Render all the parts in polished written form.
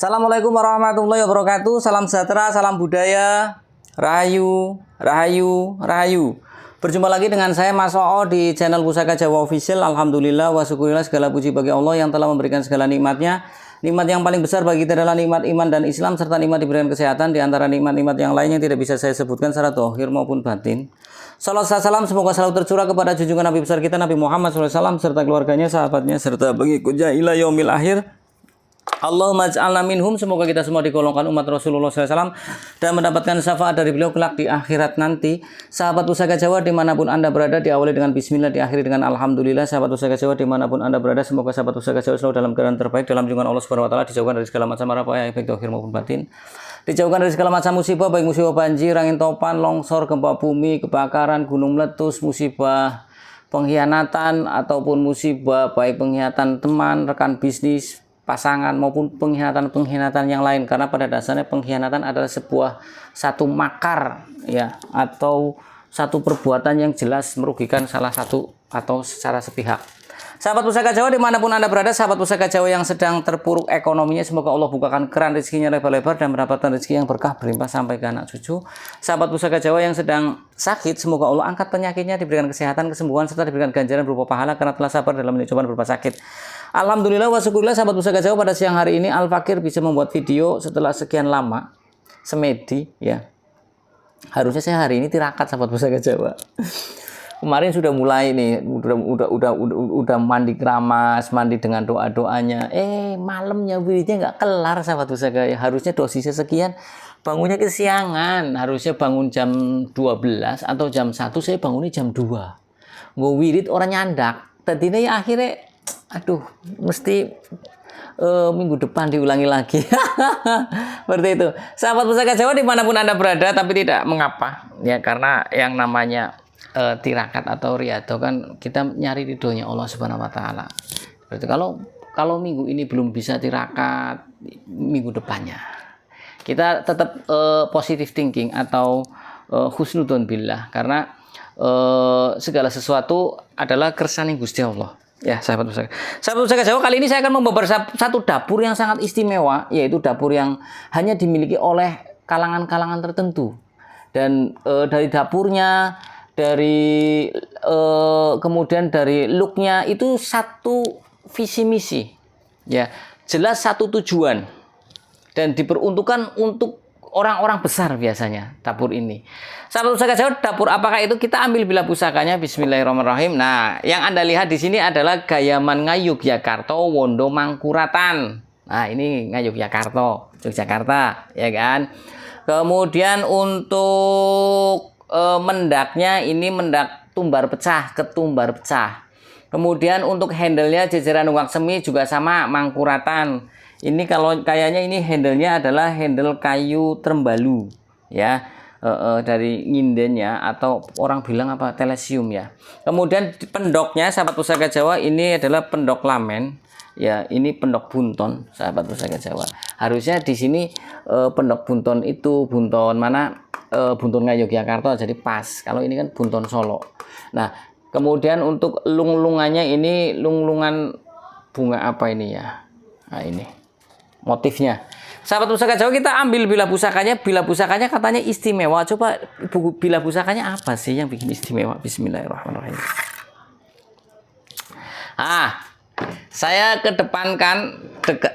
Assalamualaikum warahmatullahi wabarakatuh. Salam sejahtera, salam budaya, rahayu, rahayu, rahayu. Berjumpa lagi dengan saya Mas Oo di channel Pusaka Jawa Official. Alhamdulillah wa syukurillah, segala puji bagi Allah yang telah memberikan segala nikmatnya. Nikmat yang paling besar bagi kita adalah nikmat iman dan Islam, serta nikmat diberikan kesehatan. Di antara nikmat-nikmat yang lainnya tidak bisa saya sebutkan secara zahir maupun batin. Salam semoga selalu tercurah kepada junjungan Nabi besar kita Nabi Muhammad SAW serta keluarganya, sahabatnya, serta pengikutnya ila yaumil akhir. Allahumma ja'alna minhum, semoga kita semua digolongkan umat Rasulullah SAW dan mendapatkan syafaat dari beliau kelak di akhirat nanti. Sahabat Pusaka Jawa dimanapun Anda berada, diawali dengan bismillah, diakhiri dengan alhamdulillah. Sahabat Pusaka Jawa dimanapun Anda berada, semoga sahabat Pusaka Jawa selalu dalam keadaan terbaik dalam junjungan Allah Subhanahu wa taala, dijauhkan dari segala macam mara bahaya baik zahir maupun batin. Dijauhkan dari segala macam musibah, baik musibah banjir, angin topan, longsor, gempa bumi, kebakaran, gunung meletus, musibah pengkhianatan ataupun musibah baik pengkhianatan teman, rekan bisnis, pasangan maupun pengkhianatan yang lain, karena pada dasarnya pengkhianatan adalah satu makar ya, atau satu perbuatan yang jelas merugikan salah satu atau secara sepihak. Sahabat Pusaka Jawa dimanapun Anda berada, sahabat Pusaka Jawa yang sedang terpuruk ekonominya, semoga Allah bukakan keran rezekinya lebar-lebar dan mendapatkan rezeki yang berkah berlimpah sampai ke anak cucu. Sahabat Pusaka Jawa yang sedang sakit, semoga Allah angkat penyakitnya, diberikan kesehatan, kesembuhan, serta diberikan ganjaran berupa pahala karena telah sabar dalam menempuh cobaan berupa sakit. Alhamdulillah wa syukurillah, sahabat Pusaka Jawa, pada siang hari ini Al Fakir bisa membuat video setelah sekian lama, semedi ya. Harusnya saya hari ini tirakat, sahabat Pusaka Jawa. Kemarin sudah mulai nih, udah mandi keramas, mandi dengan doa-doanya. Malamnya wiridnya nggak kelar, sahabat Pusaka. Harusnya dosisnya sekian, bangunnya kesiangan. Harusnya bangun jam 12 atau jam 1, saya bangunnya jam 2. Nggak wirid orang nyandak. Tadinya ya akhirnya, aduh, mesti minggu depan diulangi lagi. Seperti itu. Sahabat Pusaka Jawa dimanapun Anda berada, tapi tidak mengapa. Ya, karena yang namanya tirakat atau riyadhah kan kita nyari ridhonya Allah Subhanahu wa taala. Berarti kalau minggu ini belum bisa tirakat, minggu depannya kita tetap positive thinking atau husnudzon billah, karena segala sesuatu adalah kersane Gusti Allah. Ya, sahabat Pusaka Jawa, kali ini saya akan membawa satu dapur yang sangat istimewa, yaitu dapur yang hanya dimiliki oleh kalangan-kalangan tertentu. Dan dari dapurnya, dari kemudian dari looknya itu satu visi misi ya, jelas satu tujuan, dan diperuntukkan untuk orang-orang besar biasanya dapur ini. Sahabat Pusaka Jawa, dapur apakah itu? Kita ambil bila pusakanya, bismillahirrahmanirrahim. Nah, yang Anda lihat di sini adalah Gayaman Ngayogyakarta Wondo Mangkuratan. Nah, ini Ngayogyakarta, Yogyakarta ya kan. Kemudian untuk mendaknya ini mendak tumbar pecah, ketumbar pecah. Kemudian untuk handle-nya jajaran Wak Semi juga sama, Mangkuratan. Ini kalau kayaknya ini handle-nya adalah handle kayu Trembalu ya, dari ngindennya, atau orang bilang apa, telesium ya. Kemudian pendoknya, sahabat Pusaka Jawa, ini adalah pendok lamen ya, ini pendok bunton, sahabat Pusaka Jawa. Harusnya di sini pendok bunton itu bunton mana? Bunton Ngayogyakarta, jadi pas. Kalau ini kan bunton Solo. Nah, kemudian untuk lunglungannya ini lunglungan bunga apa ini ya? Nah, ini motifnya. Sahabat Pusaka Jawa, kita ambil bila pusakanya. Bila pusakanya katanya istimewa. Coba bila pusakanya apa sih yang bikin istimewa? Bismillahirrahmanirrahim. Saya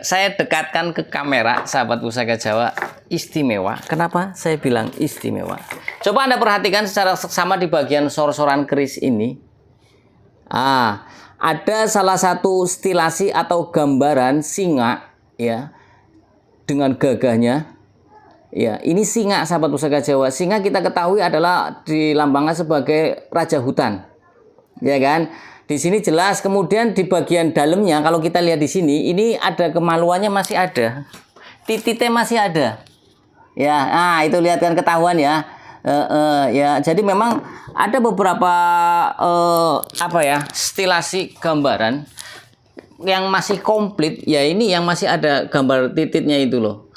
saya dekatkan ke kamera, sahabat Pusaka Jawa, istimewa. Kenapa saya bilang istimewa? Coba Anda perhatikan secara seksama di bagian sor-soran keris ini. Ada salah satu stilasi atau gambaran singa ya, dengan gagahnya. Ya, ini singa, sahabat Pusaka Jawa. Singa kita ketahui adalah dilambangkan sebagai raja hutan. Ya kan? Di sini jelas. Kemudian di bagian dalamnya, kalau kita lihat di sini, ini ada kemaluannya, masih ada. Tititnya masih ada. Ya, itu lihat kan, ketahuan ya. Ya, jadi memang ada beberapa stilasi gambaran yang masih komplit ya, ini yang masih ada gambar tititnya itu loh.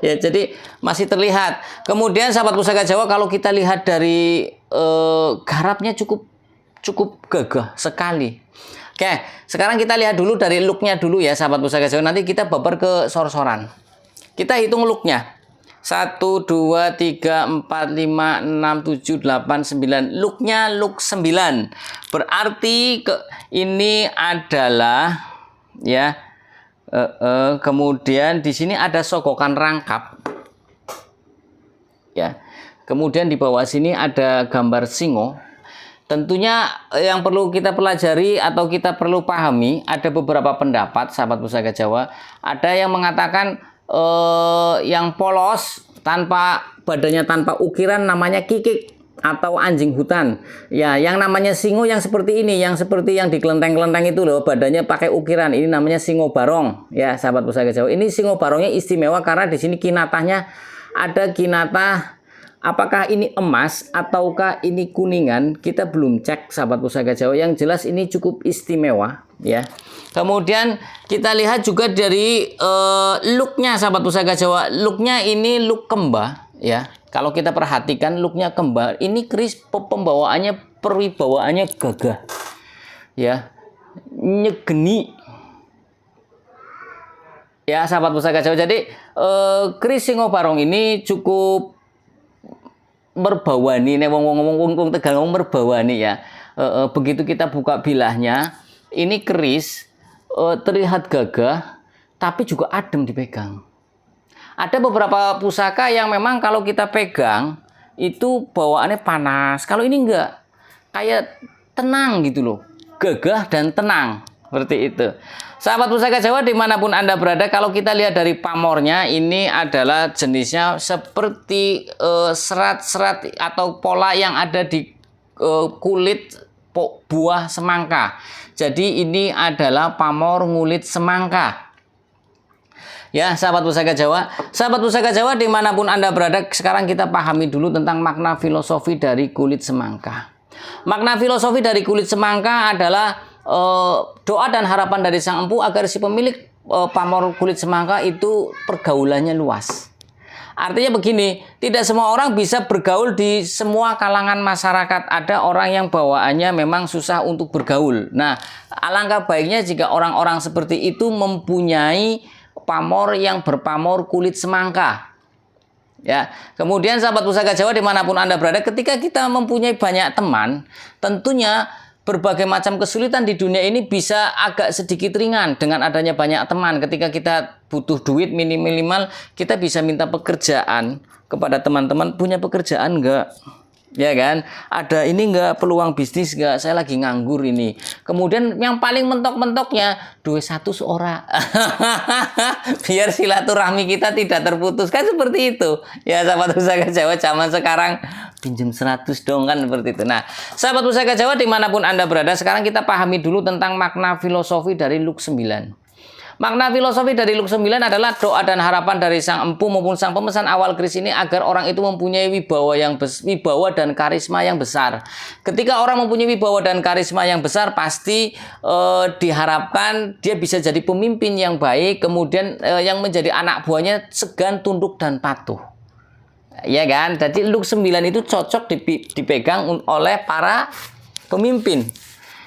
Ya, jadi masih terlihat. Kemudian sahabat Pusaka Jawa, kalau kita lihat dari garapnya cukup gagah sekali. Oke, sekarang kita lihat dulu dari looknya dulu ya sahabat Pusaka Jawa. Nanti kita baper ke sor-soran. Kita hitung looknya. 1, 2, 3, 4, 5, 6, 7, 8, 9. Looknya look 9. Berarti ini adalah ya. Kemudian di sini ada sogokan rangkap. Ya. Kemudian di bawah sini ada gambar singo. Tentunya yang perlu kita pelajari atau kita perlu pahami, ada beberapa pendapat sahabat Pusaka Jawa. Ada yang mengatakan yang polos tanpa badannya tanpa ukiran namanya kikik atau anjing hutan. Ya, yang namanya singo yang seperti ini, yang seperti yang di kelenteng-kelenteng itu loh, badannya pakai ukiran. Ini namanya singo barong. Ya, sahabat Pusaka Jawa. Ini singo barongnya istimewa karena di sini kinatahnya ada kinatah. Apakah ini emas ataukah ini kuningan? Kita belum cek sahabat Pusaka Jawa. Yang jelas ini cukup istimewa ya. Kemudian kita lihat juga dari looknya sahabat Pusaka Jawa. Looknya ini look kemba ya. Kalau kita perhatikan looknya kemba, ini keris pembawaannya, perwibawaannya gagah ya, nyegeni ya sahabat Pusaka Jawa. Jadi keris singo barong ini cukup merbawani, nih wong Tegal ngomong merbawani ya. Begitu kita buka bilahnya, ini keris terlihat gagah, tapi juga adem dipegang. Ada beberapa pusaka yang memang kalau kita pegang itu bawaannya panas. Kalau ini enggak, kayak tenang gitu loh, gagah dan tenang seperti itu. Sahabat Pusaka Jawa dimanapun Anda berada, kalau kita lihat dari pamornya, ini adalah jenisnya seperti serat-serat atau pola yang ada di kulit buah semangka. Jadi ini adalah pamor ngulit semangka. Ya, sahabat Pusaka Jawa. Sahabat Pusaka Jawa dimanapun Anda berada, sekarang kita pahami dulu tentang makna filosofi dari kulit semangka. Makna filosofi dari kulit semangka adalah doa dan harapan dari sang empu agar si pemilik pamor kulit semangka itu pergaulannya luas. Artinya begini, tidak semua orang bisa bergaul di semua kalangan masyarakat. Ada orang yang bawaannya memang susah untuk bergaul. Nah, alangkah baiknya jika orang-orang seperti itu mempunyai pamor yang berpamor kulit semangka. Ya, kemudian sahabat Pusaka Jawa dimanapun Anda berada, ketika kita mempunyai banyak teman, tentunya berbagai macam kesulitan di dunia ini bisa agak sedikit ringan dengan adanya banyak teman. Ketika kita butuh duit minimal, kita bisa minta pekerjaan kepada teman-teman. Punya pekerjaan enggak? Ya kan? Ada ini enggak, peluang bisnis enggak? Saya lagi nganggur ini. Kemudian yang paling mentok-mentoknya, duit 1 seorang. Biar silaturahmi kita tidak terputus. Kan seperti itu. Ya sahabat Pusaka Jawa zaman sekarang, pinjam 100 dong kan seperti itu. Nah, sahabat Pusaka Jawa dimanapun Anda berada, sekarang kita pahami dulu tentang makna filosofi dari look 9. Makna filosofi dari look 9 adalah doa dan harapan dari sang empu maupun sang pemesan awal keris ini agar orang itu mempunyai wibawa dan karisma yang besar. Ketika orang mempunyai wibawa dan karisma yang besar, pasti diharapkan dia bisa jadi pemimpin yang baik, kemudian yang menjadi anak buahnya segan, tunduk dan patuh. Ya kan? Jadi look 9 itu cocok dipegang oleh para pemimpin.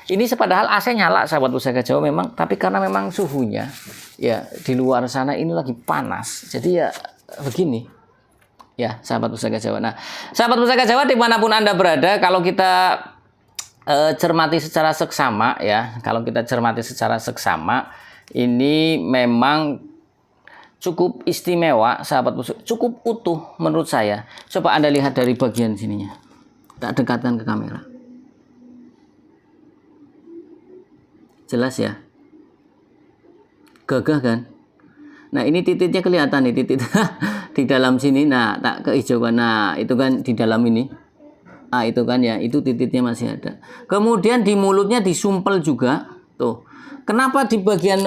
Ini padahal AC nyala sahabat Pusaka Jawa memang, tapi karena memang suhunya ya di luar sana ini lagi panas. Jadi ya begini. Ya, sahabat Pusaka Jawa. Nah, sahabat Pusaka Jawa dimanapun Anda berada, kalau kita cermati secara seksama ya, kalau kita cermati secara seksama, ini memang cukup istimewa sahabat Pusaka, cukup utuh menurut saya. Coba Anda lihat dari bagian sininya. Tak dekatkan ke kamera. Jelas ya, gagah kan. Nah ini titiknya kelihatan nih, titik di dalam sini. Nah tak kehijauan, nah itu kan di dalam ini. Ah itu kan ya, itu titiknya masih ada. Kemudian di mulutnya disumpel juga tuh. Kenapa di bagian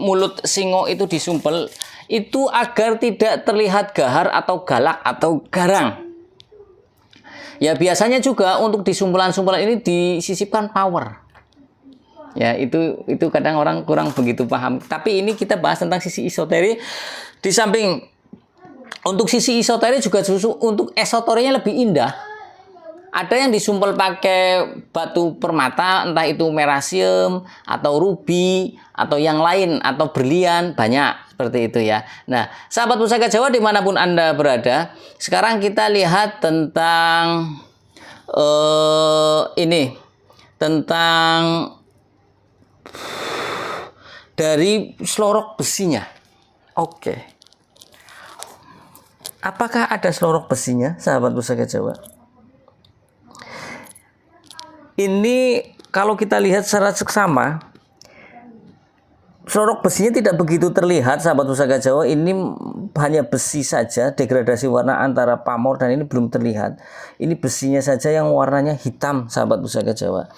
mulut singo itu disumpel? Itu agar tidak terlihat gahar atau galak atau garang. Ya biasanya juga untuk di sumpelan-sumpelan ini disisipkan power. Ya itu kadang orang kurang begitu paham. Tapi ini kita bahas tentang sisi esoteri. Di samping untuk sisi esoteri juga untuk esoterinya lebih indah. Ada yang disumpel pakai batu permata, entah itu merasium atau ruby atau yang lain atau berlian, banyak seperti itu ya. Nah, sahabat Pusaka Jawa dimanapun Anda berada, sekarang kita lihat tentang ini, tentang dari selorok besinya. Oke. Apakah ada selorok besinya, sahabat Pusaka Jawa? Ini kalau kita lihat secara seksama, selorok besinya tidak begitu terlihat, sahabat Pusaka Jawa. Ini hanya besi saja, degradasi warna antara pamor dan ini belum terlihat. Ini besinya saja yang warnanya hitam, sahabat Pusaka Jawa.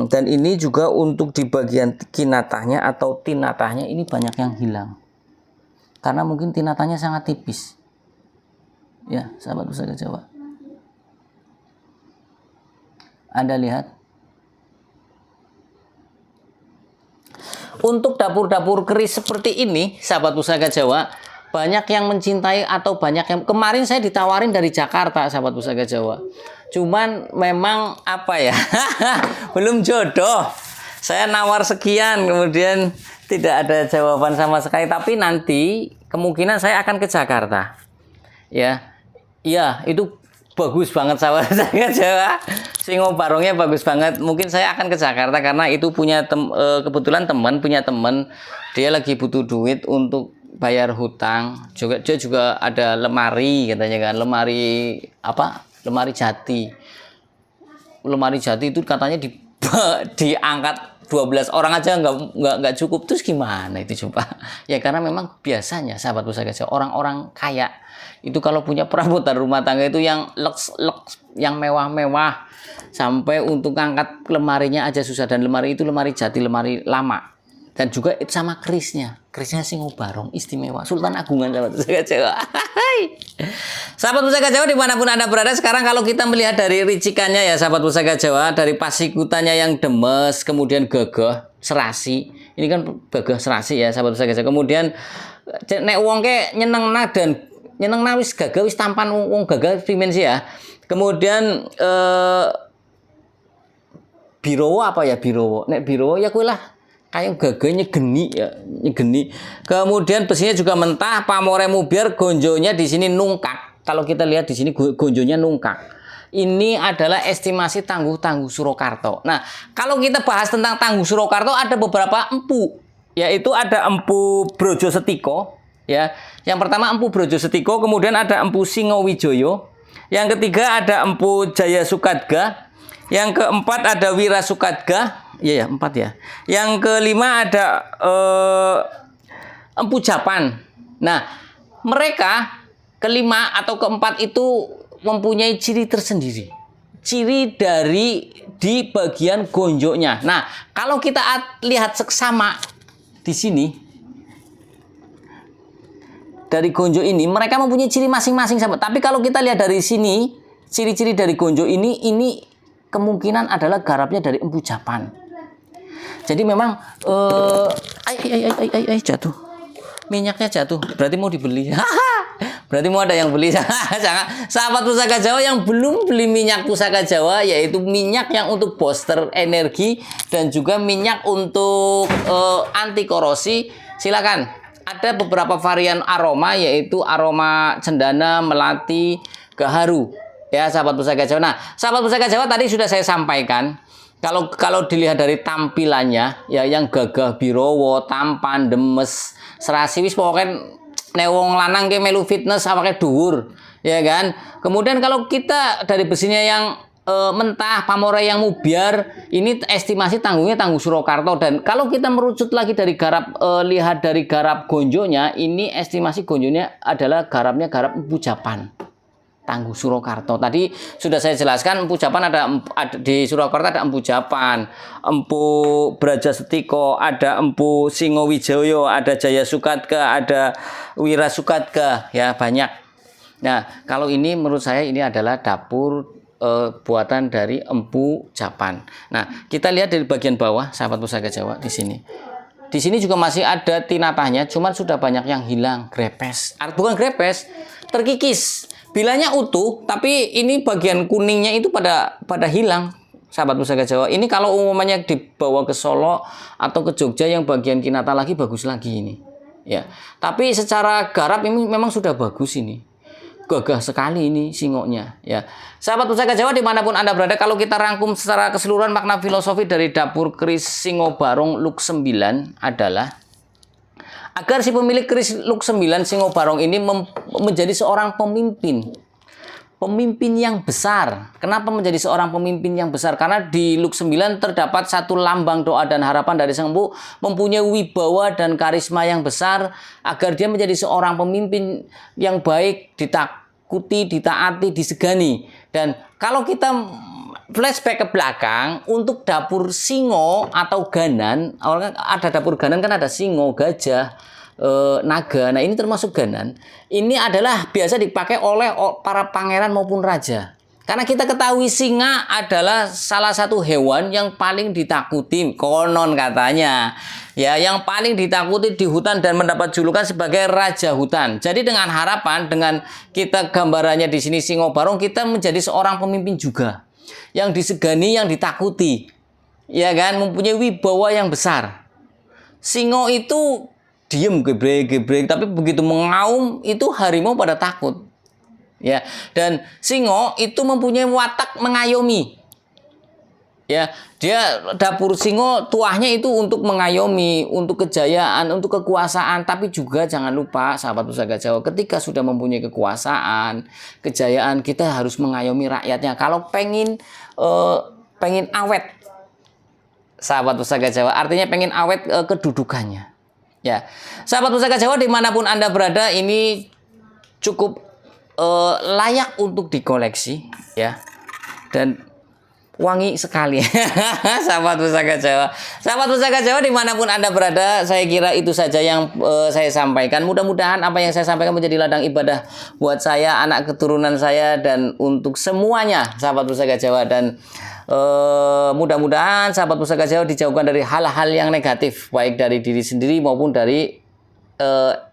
Dan ini juga untuk di bagian kinatahnya atau tinatahnya ini banyak yang hilang. Karena mungkin tinatahnya sangat tipis. Ya, sahabat Pusaka Jawa. Anda lihat. Untuk dapur-dapur keris seperti ini, sahabat Pusaka Jawa, banyak yang mencintai atau banyak yang... Kemarin saya ditawarin dari Jakarta, sahabat Pusaka Jawa. Cuman memang apa ya, belum jodoh. Saya nawar sekian, kemudian tidak ada jawaban sama sekali. Tapi nanti kemungkinan saya akan ke Jakarta. Ya, itu bagus banget sahabat Pusaka Jawa. Singo Barongnya bagus banget. Mungkin saya akan ke Jakarta karena itu punya kebetulan punya teman, dia lagi butuh duit untuk bayar hutang. Dia juga ada lemari katanya kan, lemari apa? Lemari jati. Lemari jati itu katanya diangkat 12 orang aja nggak cukup. Terus gimana itu coba? Ya karena memang biasanya sahabat Pusaka Jawa, orang-orang kaya itu kalau punya perabotan rumah tangga itu yang lux, yang mewah-mewah, sampai untuk angkat lemarinya aja susah. Dan lemari itu lemari jati, lemari lama. Dan juga sama kerisnya Singo Barong istimewa, Sultan Agungan, sahabat Pusaka Jawa. Sahabat Pusaka Jawa dimanapun Anda berada, sekarang kalau kita melihat dari ricikannya ya sahabat Pusaka Jawa, dari pasikutannya yang demes, kemudian gagah serasi. Ini kan gagah serasi ya sahabat Pusaka Jawa. Kemudian nek wong ke nyeneng wis gagah wis tampan wong gagah dimensi ya. Kemudian birowo apa ya birowo? Nek birowo ya kuwi lah kayak gagahnya geni ya, geni. Kemudian besinya juga mentah, pamore mubiar, gonjonya di sini nungkak. Kalau kita lihat di sini gonjonya nungkak. Ini adalah estimasi Tangguh Surakarta. Nah, kalau kita bahas tentang Tangguh Surakarta ada beberapa empu, yaitu ada Empu Brojo Setiko, ya. Yang pertama Empu Brojo Setiko, kemudian ada Empu Singowijoyo, yang ketiga ada Empu Jaya Sukadga, yang keempat ada Wira Sukadga, ya 4 ya. Yang kelima ada Empu Japan. Nah, mereka kelima atau keempat itu mempunyai ciri tersendiri. Ciri dari di bagian gonjoknya. Nah, kalau kita lihat seksama di sini, dari gonjok ini mereka mempunyai ciri masing-masing sahabat. Tapi kalau kita lihat dari sini, ciri-ciri dari gonjok ini kemungkinan adalah garapnya dari Empu Japan. Jadi memang jatuh. Minyaknya jatuh. Berarti mau dibeli. Berarti mau ada yang beli. Sahabat Pusaka Jawa yang belum beli minyak Pusaka Jawa, yaitu minyak yang untuk booster energi dan juga minyak untuk anti korosi, silakan. Ada beberapa varian aroma, yaitu aroma cendana, melati, gaharu. Ya, sahabat Pusaka Jawa. Nah, sahabat Pusaka Jawa tadi sudah saya sampaikan. Kalau dilihat dari tampilannya, ya yang gagah birowo, tampan, demes, serasi, wis pokoknya newong lanang ke melu fitness apa kayak dhuwur, ya kan. Kemudian kalau kita dari besinya yang mentah, pamore yang mubiar, ini estimasi Tangguh Surakarta. Dan kalau kita merucut lagi dari garap, lihat dari garap gonjonya, ini estimasi gonjonya adalah garapnya garap Empu Japan. Tangguh Surakarta. Tadi sudah saya jelaskan Empu Japan ada di Surakarta, ada Empu Japan, Empu Braja Setiko, ada Empu Singowijoyo, ada Jaya Sukadga, ada Wira Sukadga, ya banyak. Nah, kalau ini menurut saya ini adalah dapur buatan dari Empu Japan. Nah, kita lihat dari bagian bawah sahabat Pusaka Jawa di sini. Di sini juga masih ada tinatahnya, cuman sudah banyak yang hilang, grepes. Bukan grepes, terkikis. Bilanya utuh, tapi ini bagian kuningnya itu pada hilang. Sahabat Pusaka Jawa, ini kalau umumnya dibawa ke Solo atau ke Jogja yang bagian Kinata lagi bagus lagi ini. Ya, tapi secara garap ini memang sudah bagus ini, gagah sekali ini singonya. Ya, sahabat Pusaka Jawa dimanapun Anda berada, kalau kita rangkum secara keseluruhan makna filosofi dari dapur keris Singo Barong Luk 9 adalah agar si pemilik keris Luk 9 Singo Barong ini menjadi seorang pemimpin yang besar. Kenapa menjadi seorang pemimpin yang besar? Karena di Luk 9 terdapat satu lambang doa dan harapan dari Sang Empu, mempunyai wibawa dan karisma yang besar agar dia menjadi seorang pemimpin yang baik, ditakuti, ditaati, disegani. Dan kalau kita flashback ke belakang, untuk dapur singo atau ganan, ada dapur ganan kan ada singo, gajah, naga. Nah, ini termasuk ganan. Ini adalah biasa dipakai oleh para pangeran maupun raja. Karena kita ketahui singa adalah salah satu hewan yang paling ditakuti, konon katanya. Ya, yang paling ditakuti di hutan dan mendapat julukan sebagai raja hutan. Jadi dengan harapan, dengan kita gambarannya di sini Singo Barong, kita menjadi seorang pemimpin juga. Yang disegani, yang ditakuti. Ya kan, mempunyai wibawa yang besar. Singo itu diem, gebrek, tapi begitu mengaum itu harimau pada takut. Ya, dan singo itu mempunyai watak mengayomi. Ya, dia dapur singo tuahnya itu untuk mengayomi, untuk kejayaan, untuk kekuasaan, tapi juga jangan lupa sahabat Pusaka Jawa, ketika sudah mempunyai kekuasaan, kejayaan, kita harus mengayomi rakyatnya. Kalau pengen awet, sahabat Pusaka Jawa, artinya pengen awet kedudukannya. Ya, sahabat Pusaka Jawa dimanapun Anda berada, ini cukup layak untuk dikoleksi, ya, dan wangi sekali. Sahabat Pusaka Jawa, sahabat Pusaka Jawa dimanapun Anda berada, saya kira itu saja yang saya sampaikan. Mudah-mudahan apa yang saya sampaikan menjadi ladang ibadah buat saya, anak keturunan saya, dan untuk semuanya sahabat Pusaka Jawa. Dan mudah-mudahan sahabat Pusaka Jawa dijauhkan dari hal-hal yang negatif, baik dari diri sendiri maupun dari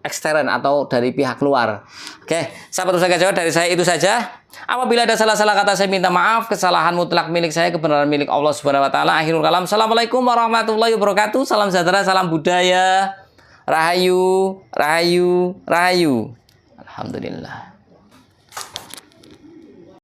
ekstern atau dari pihak luar. Oke, sahabat Pusaka Jawa, dari saya itu saja. Apabila ada salah-salah kata, saya minta maaf. Kesalahan mutlak milik saya, kebenaran milik Allah Subhanahu wa taala. Akhirul kalam. Assalamualaikum warahmatullahi wabarakatuh. Salam sejahtera, salam budaya. Rahayu, rahayu, rahayu. Alhamdulillah.